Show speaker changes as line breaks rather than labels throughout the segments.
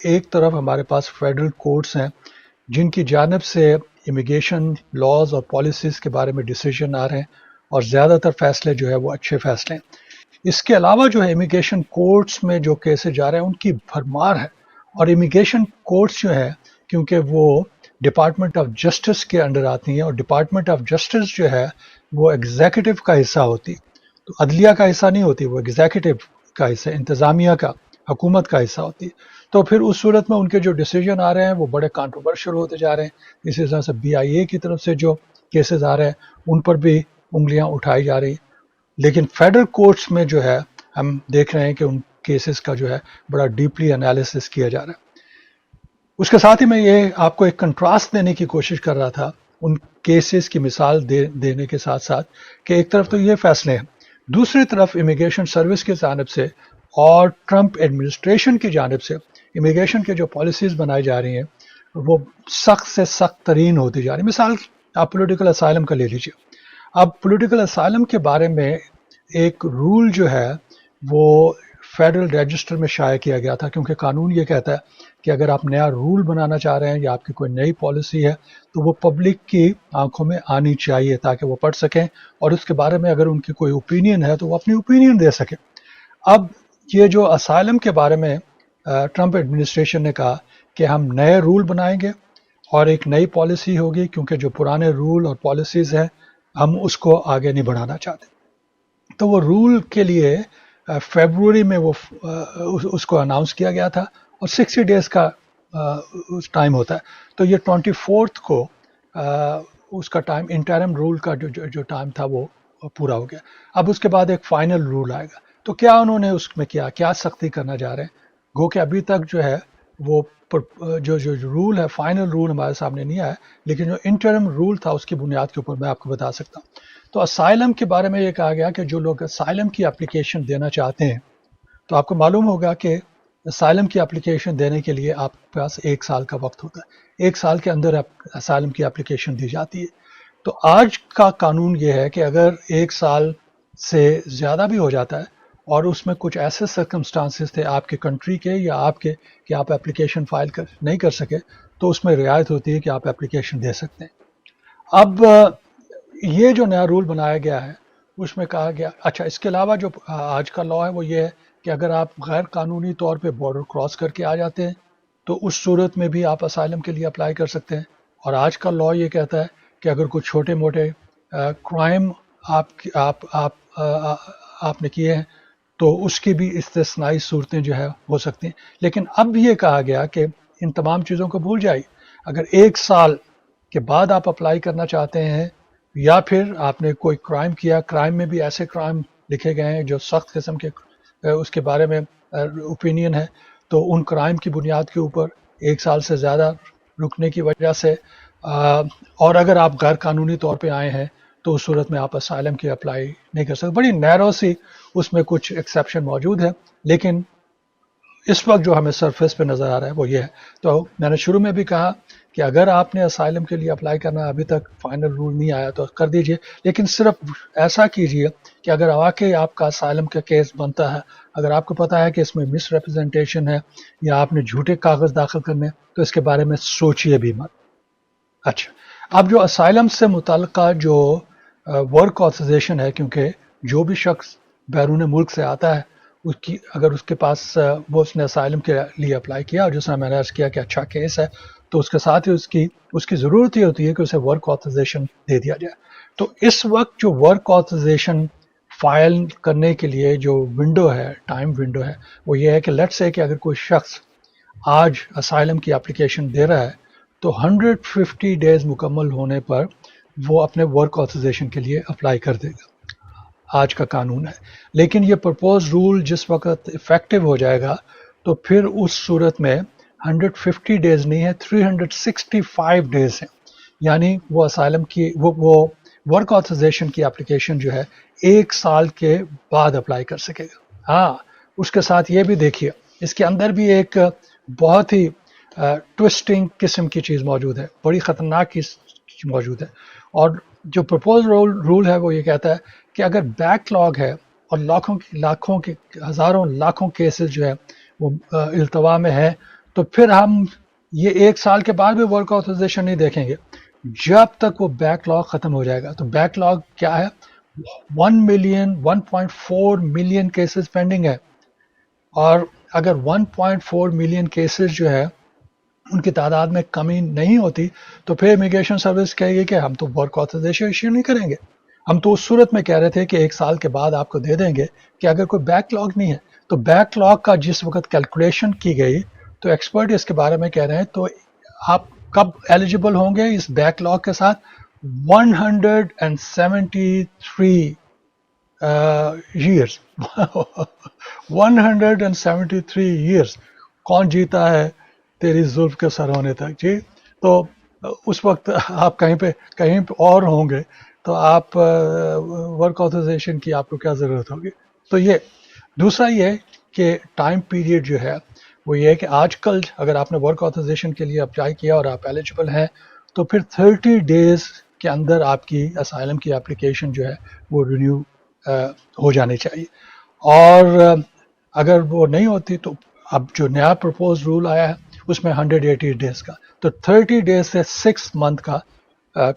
ایک طرف ہمارے پاس فیڈرل کورٹس ہیں جن کی جانب سے امیگریشن لاز اور پالیسیز کے بارے میں ڈیسیجن آ رہے ہیں، اور زیادہ تر فیصلے جو ہے وہ اچھے فیصلے ہیں۔ اس کے علاوہ جو ہے امیگریشن کورٹس میں جو کیسز جا رہے ہیں ان کی بھرمار ہے، اور امیگریشن کورٹس جو ہے کیونکہ وہ ڈپارٹمنٹ آف جسٹس کے انڈر آتی ہیں، اور ڈپارٹمنٹ آف جسٹس جو ہے وہ ایگزیکٹو کا حصہ ہوتی، تو عدلیہ کا حصہ نہیں ہوتی، وہ ایگزیکٹو کا حصہ، انتظامیہ کا، حکومت کا حصہ ہوتی ہے۔ تو پھر اس صورت میں ان کے جو ڈیسیجن آ رہے ہیں وہ بڑے کانٹروورشل ہوتے جا رہے ہیں۔ اسی طرح سے BIA کی طرف سے جو کیسز آ رہے ہیں ان پر بھی انگلیاں اٹھائی جا رہی ہیں، لیکن فیڈرل کورٹس میں جو ہے ہم دیکھ رہے ہیں کہ ان کیسز کا جو ہے بڑا ڈیپلی انالیسس کیا جا رہا ہے۔ اس کے ساتھ ہی میں یہ آپ کو ایک کنٹراسٹ دینے کی کوشش کر رہا تھا ان کیسز کی مثال دینے کے ساتھ ساتھ، کہ ایک طرف تو یہ فیصلے ہیں، دوسری طرف امیگریشن سروس کی جانب سے اور ٹرمپ ایڈمنسٹریشن کی جانب سے امیگریشن کے جو پالیسیز بنائی جا رہی ہیں وہ سخت سے سخت ترین ہوتی جا رہی ہیں۔ مثال آپ پولیٹیکل اسائلم کا لے لیجیے۔ اب پولیٹیکل اسائلم کے بارے میں ایک رول جو ہے وہ فیڈرل رجسٹر میں شائع کیا گیا تھا، کیونکہ قانون یہ کہتا ہے کہ اگر آپ نیا رول بنانا چاہ رہے ہیں یا آپ کی کوئی نئی پالیسی ہے تو وہ پبلک کی آنکھوں میں آنی چاہیے تاکہ وہ پڑھ سکیں، اور اس کے بارے میں اگر ان کی کوئی اوپینین ہے تو وہ اپنی اوپینین دے سکیں۔ اب یہ جو اسائلم کے بارے میں ٹرمپ ایڈمنسٹریشن نے کہا کہ ہم نئے رول بنائیں گے اور ایک نئی پالیسی ہوگی، کیونکہ جو پرانے رول اور پالیسیز ہیں ہم اس کو آگے نہیں بڑھانا چاہتے۔ تو وہ رول کے لیے فیبروری میں وہ اس کو اناؤنس کیا گیا تھا، اور 60 ڈیز کا ٹائم ہوتا ہے، تو یہ 24 کو اس کا ٹائم، انٹرم رول کا جو ٹائم تھا وہ پورا ہو گیا۔ اب اس کے بعد ایک فائنل رول آئے گا، تو کیا انہوں نے اس میں کیا سختی کرنا چاہ رہے ہیں؟ گو کہ ابھی تک جو ہے وہ جو رول ہے، فائنل رول ہمارے سامنے نہیں آیا، لیکن جو انٹرم رول تھا اس کی بنیاد کے اوپر میں آپ کو بتا سکتا ہوں۔ تو اسائلم کے بارے میں یہ کہا گیا کہ جو لوگ اسائلم کی اپلیکیشن دینا چاہتے ہیں، تو آپ کو معلوم ہوگا کہ اسائلم کی اپلیکیشن دینے کے لیے آپ کے پاس 1 سال کا وقت ہوتا ہے، 1 سال کے اندر اسائلم کی اپلیکیشن دی جاتی ہے۔ تو آج کا قانون یہ ہے کہ اگر 1 سال سے زیادہ بھی ہو جاتا ہے اور اس میں کچھ ایسے سرکمسٹانسز تھے آپ کے کنٹری کے یا آپ کے کہ آپ اپلیکیشن فائل نہیں کر سکے، تو اس میں رعایت ہوتی ہے کہ آپ اپلیکیشن دے سکتے ہیں۔ اب یہ جو نیا رول بنایا گیا ہے اس میں کہا گیا، اچھا اس کے علاوہ جو آج کا لا ہے وہ یہ ہے کہ اگر آپ غیر قانونی طور پہ بارڈر کراس کر کے آ جاتے ہیں تو اس صورت میں بھی آپ اسائلم کے لیے اپلائی کر سکتے ہیں۔ اور آج کا لا یہ کہتا ہے کہ اگر کوئی چھوٹے موٹے کرائم آپ نے کیے ہیں تو اس کی بھی استثنائی صورتیں جو ہے ہو سکتی ہیں۔ لیکن اب یہ کہا گیا کہ ان تمام چیزوں کو بھول جائیے، اگر 1 سال کے بعد آپ اپلائی کرنا چاہتے ہیں یا پھر آپ نے کوئی کرائم کیا، کرائم میں بھی ایسے کرائم لکھے گئے ہیں جو سخت قسم کے اس کے بارے میں اوپینین ہے، تو ان کرائم کی بنیاد کے اوپر 1 سال سے زیادہ رکنے کی وجہ سے اور اگر آپ غیر قانونی طور پہ آئے ہیں تو اس صورت میں آپ اسائلم کی اپلائی نہیں کر سکتے۔ بڑی نیرو سی اس میں کچھ ایکسیپشن موجود ہے، لیکن اس وقت جو ہمیں سرفیس پہ نظر آ رہا ہے وہ یہ ہے۔ تو میں نے شروع میں بھی کہا کہ اگر آپ نے اسائلم کے لیے اپلائی کرنا، ابھی تک فائنل رول نہیں آیا تو کر دیجئے، لیکن صرف ایسا کیجئے کہ اگر واقعی آپ کا اسائلم کا کیس بنتا ہے، اگر آپ کو پتا ہے کہ اس میں مس ریپرزنٹیشن ہے یا آپ نے جھوٹے کاغذ داخل کرنے، تو اس کے بارے میں سوچئے بھی مت۔ اچھا، اب جو اسائلم سے متعلقہ جو ورک آتھرائزیشن ہے، کیونکہ جو بھی شخص بیرون ملک سے آتا ہے اس کی اگر اس کے پاس وہ اس نے اسائلم کے لیے اپلائی کیا اور جس طرح میں نے عرض کیا کہ اچھا کیس ہے، تو اس کے ساتھ ہی اس کی ضرورت ہی ہوتی ہے کہ اسے ورک آتھرائزیشن دے دیا جائے۔ تو اس وقت جو ورک آتھرائزیشن فائل کرنے کے لیے جو ونڈو ہے، ٹائم ونڈو ہے، وہ یہ ہے کہ لیٹس سے کہ اگر کوئی شخص آج اسائلم کی اپلیکیشن دے رہا ہے تو 150 ڈیز مکمل ہونے پر وہ اپنے ورک آتھرائزیشن کے لیے اپلائی کر دے گا۔ آج کا قانون ہے، لیکن یہ پرپوز رول جس وقت افیکٹو ہو جائے گا تو پھر اس صورت میں 150 ڈیز نہیں ہے، 365 ڈیز ہیں، یعنی وہ اسائلم کی وہ ورک آتھرائزیشن کی اپلیکیشن جو ہے 1 سال کے بعد اپلائی کر سکے گا۔ ہاں، اس کے ساتھ یہ بھی دیکھیے، اس کے اندر بھی ایک بہت ہی ٹوسٹنگ قسم کی چیز موجود ہے، بڑی خطرناک چیز موجود ہے۔ اور جو پرپوز رول ہے وہ یہ کہتا ہے کہ اگر بیک لاگ ہے اور لاکھوں کے ہزاروں لاکھوں کیسز جو ہے وہ التوا میں ہے، تو پھر ہم یہ 1 سال کے بعد بھی ورک آتھرائزیشن نہیں دیکھیں گے جب تک وہ بیک لاگ ختم ہو جائے گا. تو بیک لاگ کیا ہے؟ 1.4 ملین کیسز پینڈنگ ہے. اور اگر 1.4 ملین کیسز جو ہے ان کی تعداد میں کمی نہیں ہوتی تو پھر امیگریشن سروس کہے گی کہ ہم تو ورک آتھرائزیشن ایشو نہیں کریں گے. ہم تو اس صورت میں کہہ رہے تھے کہ 1 سال کے بعد آپ کو دے دیں گے کہ اگر کوئی بیک لاگ نہیں ہے. تو بیک لاگ کا جس وقت کیلکولیشن کی گئی تو ایکسپرٹ اس کے بارے میں کہہ رہے ہیں تو آپ کب ایلیجیبل ہوں گے اس بیک لاگ کے ساتھ؟ 173 years. 173 years. کون جیتا ہے تیری زلف کے سر ہونے تک؟ جی. تو اس وقت آپ کہیں پہ اور ہوں گے تو آپ ورک آتھرائزیشن کی آپ کو کیا ضرورت ہوگی. تو یہ دوسرا یہ کہ ٹائم پیریڈ جو ہے وہ یہ ہے کہ آج کل اگر آپ نے ورک آتھرائزیشن کے لیے اپلائی کیا اور آپ ایلیجیبل ہیں تو پھر 30 days کے اندر آپ کی اسائلم کی اپلیکیشن جو ہے وہ رینیو ہو جانی چاہیے. اور اگر وہ نہیں ہوتی تو اب جو نیا پرپوز رول آیا ہے اس میں 180 days کا، تو 30 days سے 6 month کا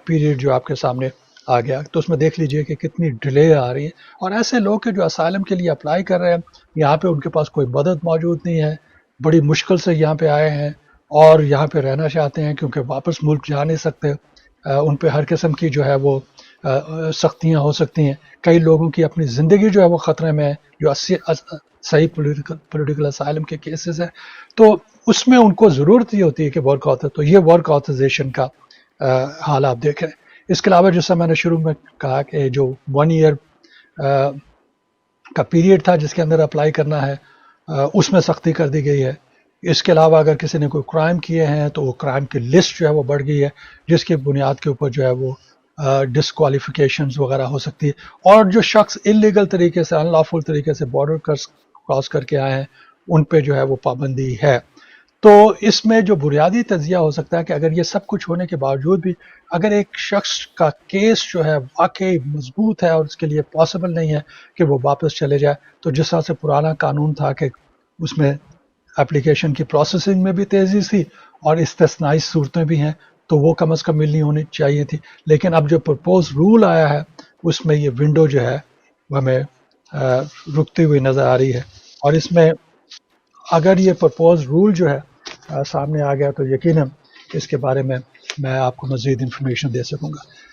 پیریڈ جو آپ کے سامنے آ گیا. تو اس میں دیکھ لیجئے کہ کتنی ڈیلے آ رہی ہے. اور ایسے لوگ جو اسائلم کے لیے اپلائی کر رہے ہیں یہاں پہ ان کے پاس کوئی مدد موجود نہیں ہے، بڑی مشکل سے یہاں پہ آئے ہیں اور یہاں پہ رہنا چاہتے ہیں کیونکہ واپس ملک جا نہیں سکتے. ان پہ ہر قسم کی جو ہے وہ سختیاں ہو سکتی ہیں. کئی لوگوں کی اپنی زندگی جو ہے وہ خطرے میں ہے جو صحیح پولیٹیکل اسائلم کے کیسز ہیں. تو اس میں ان کو ضرورت یہ ہوتی ہے کہ ورک تو یہ ورک آتھرائزیشن کا حال آپ دیکھ رہے ہیں. اس کے علاوہ جیسا میں نے شروع میں کہا کہ جو 1 year کا پیریڈ تھا جس کے اندر اپلائی کرنا ہے اس میں سختی کر دی گئی ہے. اس کے علاوہ اگر کسی نے کوئی کرائم کیے ہیں تو وہ کرائم کی لسٹ جو ہے وہ بڑھ گئی ہے جس کی بنیاد کے اوپر جو ہے وہ ڈسکوالیفیکیشنز وغیرہ ہو سکتی ہے. اور جو شخص انلیگل طریقے سے، ان لافل طریقے سے بارڈر کراس کر کے آئے ہیں ان پہ جو ہے وہ پابندی ہے. تو اس میں جو بنیادی تجزیہ ہو سکتا ہے کہ اگر یہ سب کچھ ہونے کے باوجود بھی اگر ایک شخص کا کیس جو ہے واقعی مضبوط ہے اور اس کے لیے پاسبل نہیں ہے کہ وہ واپس چلے جائے، تو جس طرح سے پرانا قانون تھا کہ اس میں اپلیکیشن کی پروسیسنگ میں بھی تیزی تھی اور استثنائی صورتیں بھی ہیں تو وہ کم از کم ملنی ہونی چاہیے تھی. لیکن اب جو پرپوز رول آیا ہے اس میں یہ ونڈو جو ہے وہ ہمیں رکتی ہوئی نظر آ رہی ہے. اور اس میں اگر یہ پرپوز رول جو ہے سامنے آ گیا تو یقیناً اس کے بارے میں آپ کو مزید انفارمیشن دے سکوں گا.